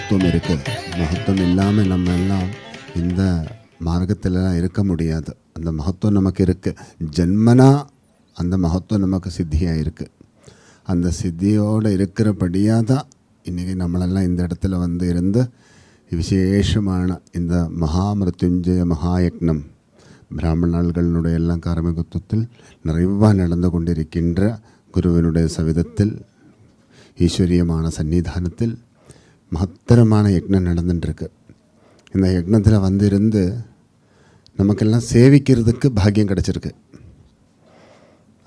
மகத்துவம் இருக்குது. மகத்துவம் இல்லாமல் நம்ம எல்லாம் இந்த மார்க்கத்திலலாம் இருக்க முடியாது. அந்த மகத்துவம் நமக்கு இருக்குது. ஜென்மனா அந்த மகத்துவம் நமக்கு சித்தியாக இருக்குது. அந்த சித்தியோடு இருக்கிறபடியாக தான் இன்றைக்கி நம்மளெல்லாம் இந்த இடத்துல வந்து இருந்து விசேஷமான இந்த மகாமிருத்யுஞ்சய மகாயக்னம் பிராமணர்களுடைய எல்லாம் காரமிகத்துவத்தில் நிறைவாக நடந்து கொண்டிருக்கின்ற குருவினுடைய சவிதத்தில் ஈஸ்வரியமான சன்னிதானத்தில் மகத்தரமான யக்னம் நடந்துட்டுருக்கு. இந்த யக்னத்தில் வந்து இருந்து நமக்கெல்லாம் சேவிக்கிறதுக்கு பாக்கியம் கிடச்சிருக்கு.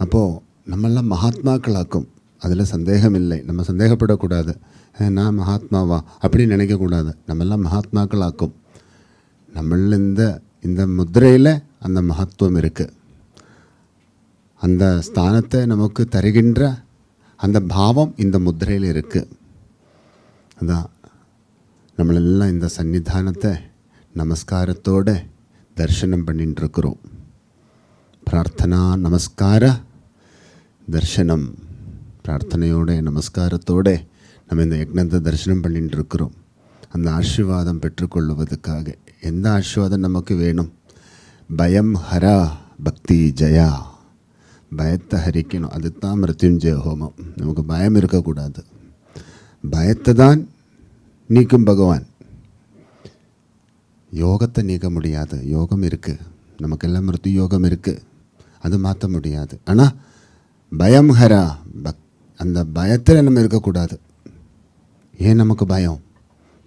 அப்போது நம்மெல்லாம் மகாத்மாக்களாக்கும், அதில் சந்தேகம் இல்லை. நம்ம சந்தேகப்படக்கூடாது, நான் மகாத்மாவா அப்படின்னு நினைக்கக்கூடாது. நம்மெல்லாம் மகாத்மாக்களாக்கும். நம்மள இந்த முத்திரையில் அந்த மகத்துவம் இருக்குது. அந்த ஸ்தானத்தை நமக்கு தருகின்ற அந்த பாவம் இந்த முத்திரையில் இருக்குது. அதான் நம்மளெல்லாம் இந்த சன்னிதானத்தை நமஸ்காரத்தோடு தரிசனம் பண்ணிட்டு இருக்கிறோம். பிரார்த்தனா நமஸ்கார தர்சனம். பிரார்த்தனையோட நமஸ்காரத்தோடு நம்ம இந்த யக்னத்தை தரிசனம் பண்ணிட்டு இருக்கிறோம். அந்த ஆசீர்வாதம் பெற்றுக்கொள்வதற்காக எந்த ஆசீர்வாதம் நமக்கு வேணும்? பயம் ஹரா பக்தி ஜயா. பயத்தை ஹரிக்கணும். அதுதான் மிருத்யுஞ்சய ஹோமம். நமக்கு பயம் இருக்கக்கூடாது. பயத்தை தான் நீக்கும் பகவான். யோகத்தை நீக்க முடியாது. யோகம் இருக்குது, நமக்கெல்லாம் மிருத்யு யோகம் இருக்குது, அது மாற்ற முடியாது. ஆனால் பயம் ஹரா அந்த பயத்தில் நம்ம இருக்கக்கூடாது. ஏன் நமக்கு பயம்?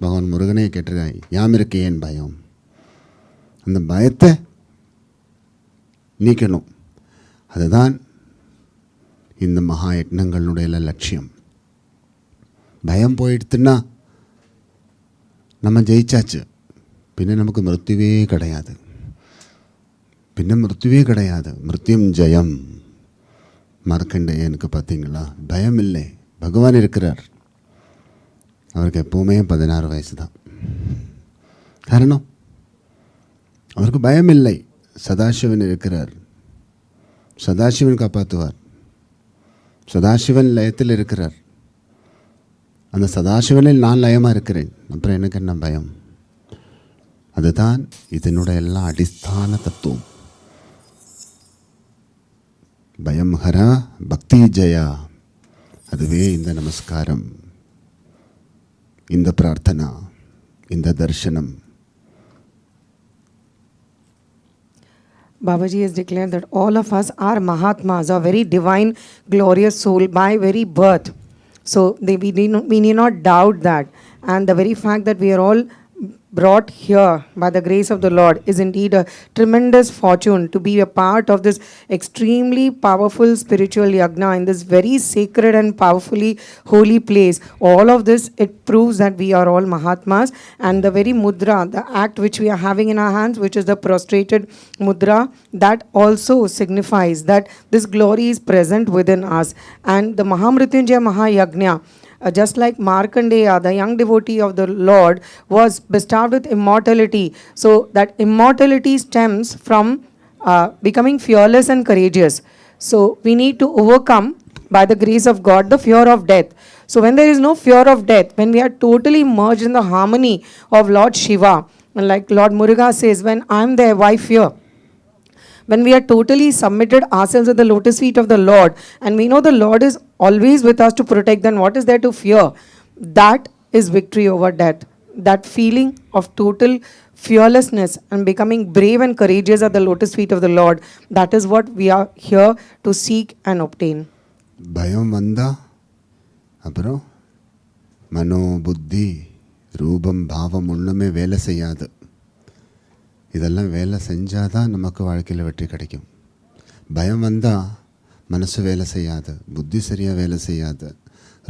பகவான் முருகனே கேட்டிருக்காய், யாம் இருக்கு ஏன் பயம்? அந்த பயத்தை நீக்கணும். அதுதான் இந்த மகா யக்னங்களுடைய லட்சியம். பயம் போயிடுத்துன்னா நம்ம ஜெயிச்சாச்சு. பின்ன நமக்கு மிருத்யுவே கிடையாது. மிருத்யும் ஜெயம். மார்க்கண்டேயனுக்கு பார்த்தீங்களா, பயம் இல்லை. பகவான் இருக்கிறார். அவருக்கு எப்போவுமே 16 வயசு தான். காரணம், அவருக்கு பயம் இல்லை. சதாசிவன் இருக்கிறார். சதாசிவன் காப்பாற்றுவார். சதாசிவன் லயத்தில் இருக்கிறார். அந்த சதாசிவனில் நான் லயமாக இருக்கிறேன். அப்புறம் எனக்கு என்ன பயம்? அதுதான் இதனுடைய எல்லாம் அடிஸ்தான தத்துவம். பயம் ஹரா பக்தி ஜயா. அதுவே இந்த நமஸ்காரம், இந்த பிரார்த்தனா, இந்த தர்சனம். Babaji has declared that all of us are Mahatmas, a very divine, glorious soul by very birth. So we need not doubt that. And the very fact that we are all brought here by the grace of the Lord is indeed a tremendous fortune to be a part of this extremely powerful spiritual yagna in this very sacred and powerfully holy place. All of this, it proves that we are all Mahatmas. And the very mudra, the act which we are having in our hands, which is the prostrated mudra, that also signifies that this glory is present within us. And the Mahamrityunjaya Mahayagna, just like Markandeya, the young devotee of the Lord, was bestowed with immortality. So that immortality stems from becoming fearless and courageous. So we need to overcome, by the grace of God, the fear of death. So when there is no fear of death, when we are totally merged in the harmony of Lord Shiva, and like Lord Muruga says, when I am there, why fear? When we are totally submitted ourselves at the lotus feet of the Lord, and we know the Lord is always with us to protect, then what is there to fear? That is victory over death. That feeling of total fearlessness and becoming brave and courageous at the lotus feet of the Lord, that is what we are here to seek and obtain. பயம் வந்தா அப்புறம் மனோ புத்தி ரூபம் பாவம் ஒன்றுமே வேலை செய்யாது. இதெல்லாம் வேலை செஞ்சால் தான் நமக்கு வாழ்க்கையில் வெற்றி கிடைக்கும். பயம் வந்தால் மனசு வேலை செய்யாது, புத்தி சரியாக வேலை செய்யாது,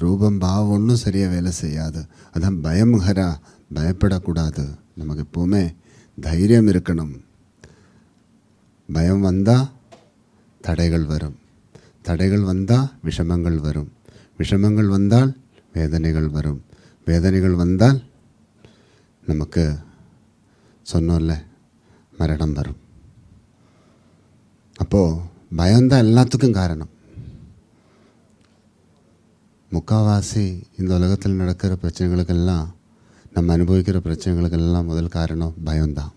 ரூபம் பாவம் ஒன்றும் சரியாக வேலை செய்யாது. அதான் பயம் ஹரா. பயப்படக்கூடாது. நமக்கு எப்போவுமே தைரியம் இருக்கணும். பயம் வந்தால் தடைகள் வரும். தடைகள் வந்தால் விஷமங்கள் வரும். விஷமங்கள் வந்தால் வேதனைகள் வரும். வேதனைகள் வந்தால் நமக்கு சொன்னோம்ல மரணம் வரும். அப்போது பயம்தான் எல்லாத்துக்கும் காரணம். முக்கால்வாசி இந்த உலகத்தில் நடக்கிற பிரச்சனைகளுக்கெல்லாம் நம்ம அனுபவிக்கிற பிரச்சனைகளுக்கெல்லாம் முதல் காரணம் பயம்தான்.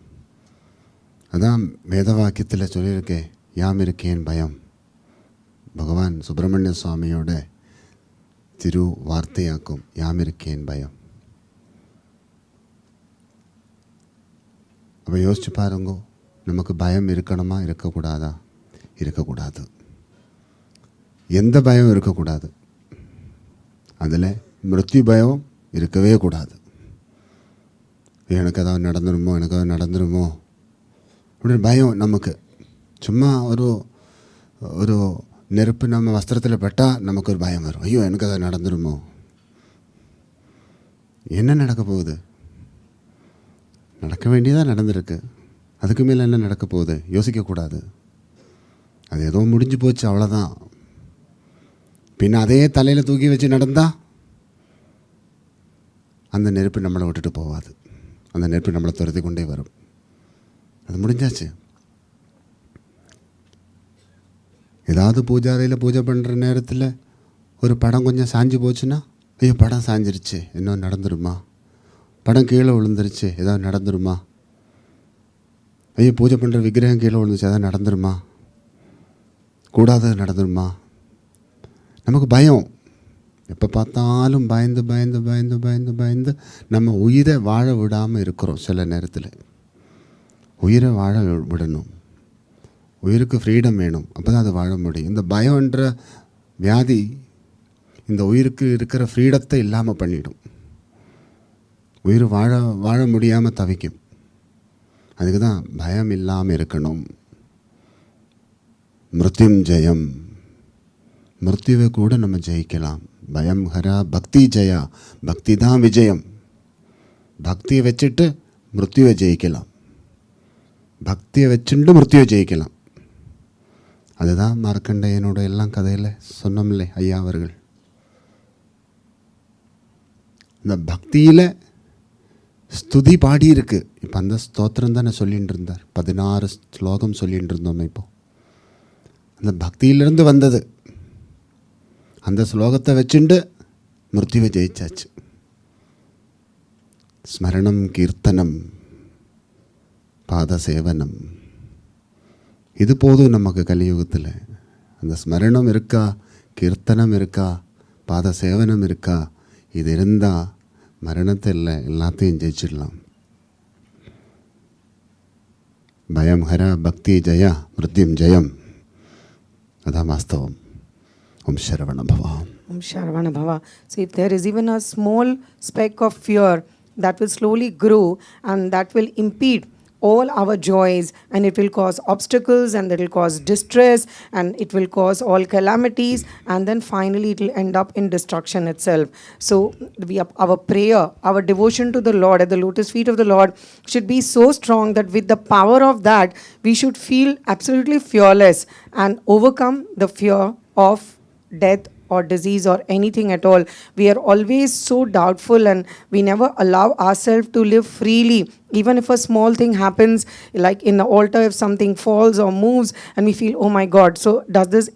அதான் வேதவாக்கியத்தில் சொல்லியிருக்கே, யாம் இருக்கேன் பயம். பகவான் சுப்பிரமணிய சுவாமியோட திரு வார்த்தையாக்கும், யாம் இருக்கேன் பயம். அப்போ யோசிச்சு பாருங்க, நமக்கு பயம் இருக்கணுமா இருக்கக்கூடாதா? இருக்கக்கூடாது. எந்த பயம் இருக்கக்கூடாது? அதில் மிருத்யு பயம் இருக்கவே கூடாது. எனக்கு ஏதாவது நடந்துருமோ, எனக்கு ஏதாவது நடந்துருமோ அப்படின்னு பயம். நமக்கு சும்மா ஒரு நெருப்பு நம்ம வஸ்திரத்தில் பட்டால் நமக்கு ஒரு பயம் வரும். ஐயோ, எனக்கு அதை நடந்துருமோ. என்ன நடக்க போகுது? நடக்க வேண்டியதாக நடந்திருக்கு. அதுக்கு மேலே என்ன நடக்க போகுது? யோசிக்கக்கூடாது. அது ஏதோ முடிஞ்சு போச்சு, அவ்வளோதான். பின்ன அதே தலையில் தூக்கி வச்சு நடந்தால் அந்த நெருப்பு நம்மளை விட்டுட்டு போகாது. அந்த நெருப்பு நம்மளை துரத்தி கொண்டே வரும். அது முடிஞ்சாச்சு. ஏதாவது பூஜை அறையில் பூஜை பண்ணுற நேரத்தில் ஒரு படம் கொஞ்சம் சாஞ்சு போச்சுன்னா, ஐயோ படம் சாஞ்சிருச்சு, இன்னும் நடந்துருமா? படம் கீழே விழுந்துருச்சு, ஏதாவது நடந்துருமா? ஐயோ பூஜை பண்ணுற விக்கிரகம் கீழே விழுந்துச்சு, ஏதாவது நடந்துருமா? கூடாதது நடந்துருமா? நமக்கு பயம். எப்போ பார்த்தாலும் பயந்து பயந்து பயந்து பயந்து பயந்து நம்ம உயிரை வாழ விடாமல் இருக்கிறோம். சில நேரத்தில் உயிரை வாழ விடணும். உயிருக்கு ஃப்ரீடம் வேணும், அப்போ தான் அது வாழ முடியும். இந்த பயம்ன்ற வியாதி இந்த உயிருக்கு இருக்கிற ஃப்ரீடத்தை இல்லாமல் பண்ணிடும். உயிர் வாழ முடியாமல் தவிக்கும். அதுக்கு தான் பயம் இல்லாமல் இருக்கணும். மிருத்யும் ஜெயம், மிருத்யுவை கூட நம்ம ஜெயிக்கலாம். பயம் ஹரா பக்தி ஜெயா, பக்தி தான் விஜயம். பக்தியை வச்சுட்டு மிருத்யுவை ஜெயிக்கலாம். பக்தியை வச்சுட்டு மிருத்யுவை ஜெயிக்கலாம். அதுதான் மார்க்கண்டேயனோட எல்லாம் கதையில் சொன்னோம்லே ஐயா அவர்கள். இந்த பக்தியில் ஸ்துதி பாடியிருக்கு. இப்போ அந்த ஸ்தோத்திரம் தான் சொல்லிகிட்டு இருந்தார். 16 ஸ்லோகம் சொல்லிகிட்டு இருந்தோம். இப்போ அந்த பக்தியிலிருந்து வந்தது. அந்த ஸ்லோகத்தை வச்சுட்டு மிருத்யுவை ஜெயிச்சாச்சு. ஸ்மரணம் கீர்த்தனம் பாத சேவனம், இது போதும் நமக்கு கலியுகத்தில். அந்த ஸ்மரணம் இருக்கா, கீர்த்தனம் இருக்கா, பாத சேவனம் இருக்கா, இது இருந்தால் மரணத்தை இல்லை எல்லாத்தையும் ஜெயிச்சிடலாம். பயம் ஹர பக்தி ஜெயா மிருத்யும் ஜெயம், அதான் வாஸ்தவம். ஓம் சரவண பவா. Om Sharavana Bhava. So if there is even a small speck of fear, that will slowly grow and that will impede all our joys, and it will cause obstacles, and it will cause distress, and it will cause all calamities, and then finally it will end up in destruction itself. So our prayer, our devotion to the Lord at the lotus feet of the Lord should be so strong that with the power of that we should feel absolutely fearless and overcome the fear of death or disease or anything at all. We are always so doubtful and we never allow ourselves to live freely. Even if a small thing happens, like in the altar, if something falls or moves and we feel, oh my God, so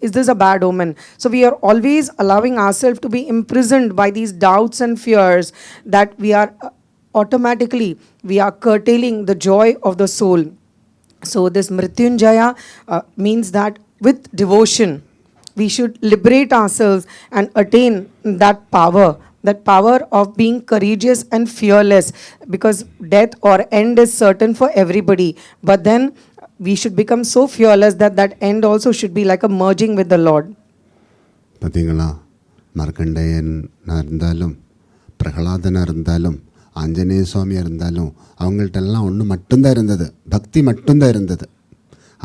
is this a bad omen? So we are always allowing ourselves to be imprisoned by these doubts and fears, that we are automatically, we are curtailing the joy of the soul. So this Mrityunjaya means that with devotion, we should liberate ourselves and attain that power of being courageous and fearless, because death or end is certain for everybody. But then we should become so fearless that that end also should be like a merging with the Lord. பார்த்தீங்களா, மார்க்கண்டேயனாக இருந்தாலும் பிரகலாதனாக இருந்தாலும் ஆஞ்சநேய சுவாமியாக இருந்தாலும் அவங்கள்ட்டெல்லாம் ஒன்று மட்டும்தான் இருந்தது, பக்தி மட்டும்தான் இருந்தது.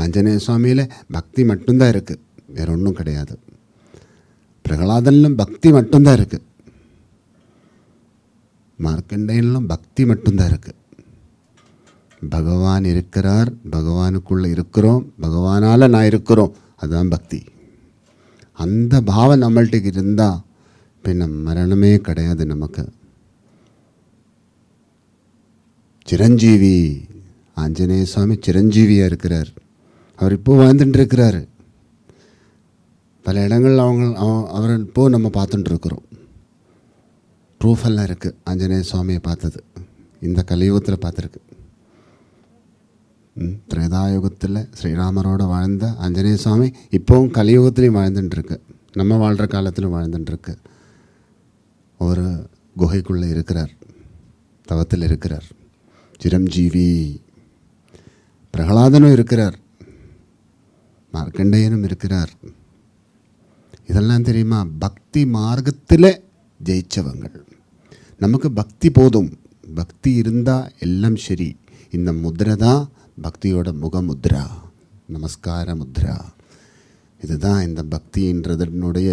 ஆஞ்சநேய சுவாமியில் பக்தி மட்டும்தான் இருக்குது, வேற ஒன்றும் கிடையாது. பிரகலாதனிலும் பக்தி மட்டும்தான் இருக்குது, மார்க்கண்டேயனிலும் பக்தி மட்டும்தான் இருக்குது. பகவான் இருக்கிறார், பகவானுக்குள்ளே இருக்கிறோம், பகவானால் நான் இருக்கிறோம், அதுதான் பக்தி. அந்த பாவம் நம்மள்கிட்ட இருந்தால் பின்ன மரணமே கிடையாது நமக்கு. சிரஞ்சீவி ஆஞ்சநேய சுவாமி சிரஞ்சீவியாக இருக்கிறார். அவர் இப்போ வாழ்ந்துட்டு இருக்கிறாரு. பல இடங்கள் அவர் இப்போ நம்ம பார்த்துட்டு இருக்கிறோம். ப்ரூஃபெல்லாம் இருக்குது ஆஞ்சநேய சுவாமியை பார்த்தது. இந்த கலியுகத்தில் பார்த்துருக்கு. திரேதாயுகத்தில் ஸ்ரீராமரோட வாழ்ந்த ஆஞ்சநேய சுவாமி இப்போவும் கலியுகத்துலேயும் வாழ்ந்துட்டுருக்கு. நம்ம வாழ்கிற காலத்திலும் வாழ்ந்துட்டுருக்கு. ஒரு குகைக்குள்ளே இருக்கிறார், தவத்தில் இருக்கிறார். சிரஞ்சீவி பிரகலாதனும் இருக்கிறார், மார்க்கண்டேயனும் இருக்கிறார். இதெல்லாம் தெரியுமா? பக்தி மார்க்கத்தில் ஜெயிச்சவங்கள். நமக்கு பக்தி போதும், பக்தி இருந்தால் எல்லாம் சரி. இந்த முத்ரை தான் பக்தியோட முகமுத்ரா, நமஸ்கார முத்ரா. இதுதான் இந்த பக்தின்றதனுடைய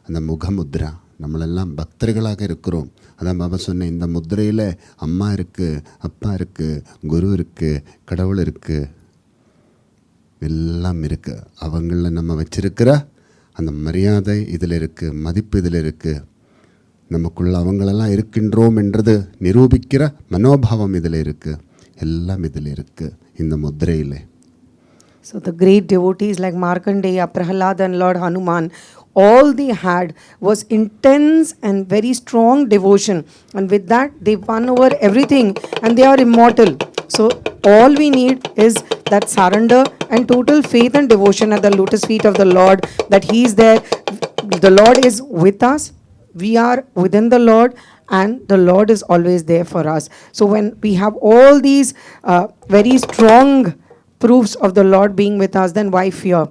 அந்த முகமுத்ரா. நம்மளெல்லாம் பக்தர்களாக இருக்கிறோம். அதான் பாபா சொன்னேன், இந்த முத்திரையில் அம்மா இருக்குது, அப்பா இருக்குது, குரு இருக்குது, கடவுள் இருக்குது, எல்லாம் இருக்குது. அவங்கள நம்ம வச்சிருக்கிற அந்த மரியாதை இதில் இருக்குது, மதிப்பு இதில் இருக்குது. நமக்குள்ள அவங்களெல்லாம் இருக்கின்றோம் என்றது நிரூபிக்கிற மனோபாவம் இதில் இருக்குது. எல்லாம் இதில் இருக்குது இந்த முத்திரையில். So the great devotees like Markandeya, Prahlada and Lord Hanuman, all they had was intense and very strong devotion, and with that they won over everything and they are immortal. So all we need is that surrender and total faith and devotion at the lotus feet of the Lord, that He is there, the Lord is with us, we are within the Lord, and the Lord is always there for us. So when we have all these very strong proofs of the Lord being with us, then why fear?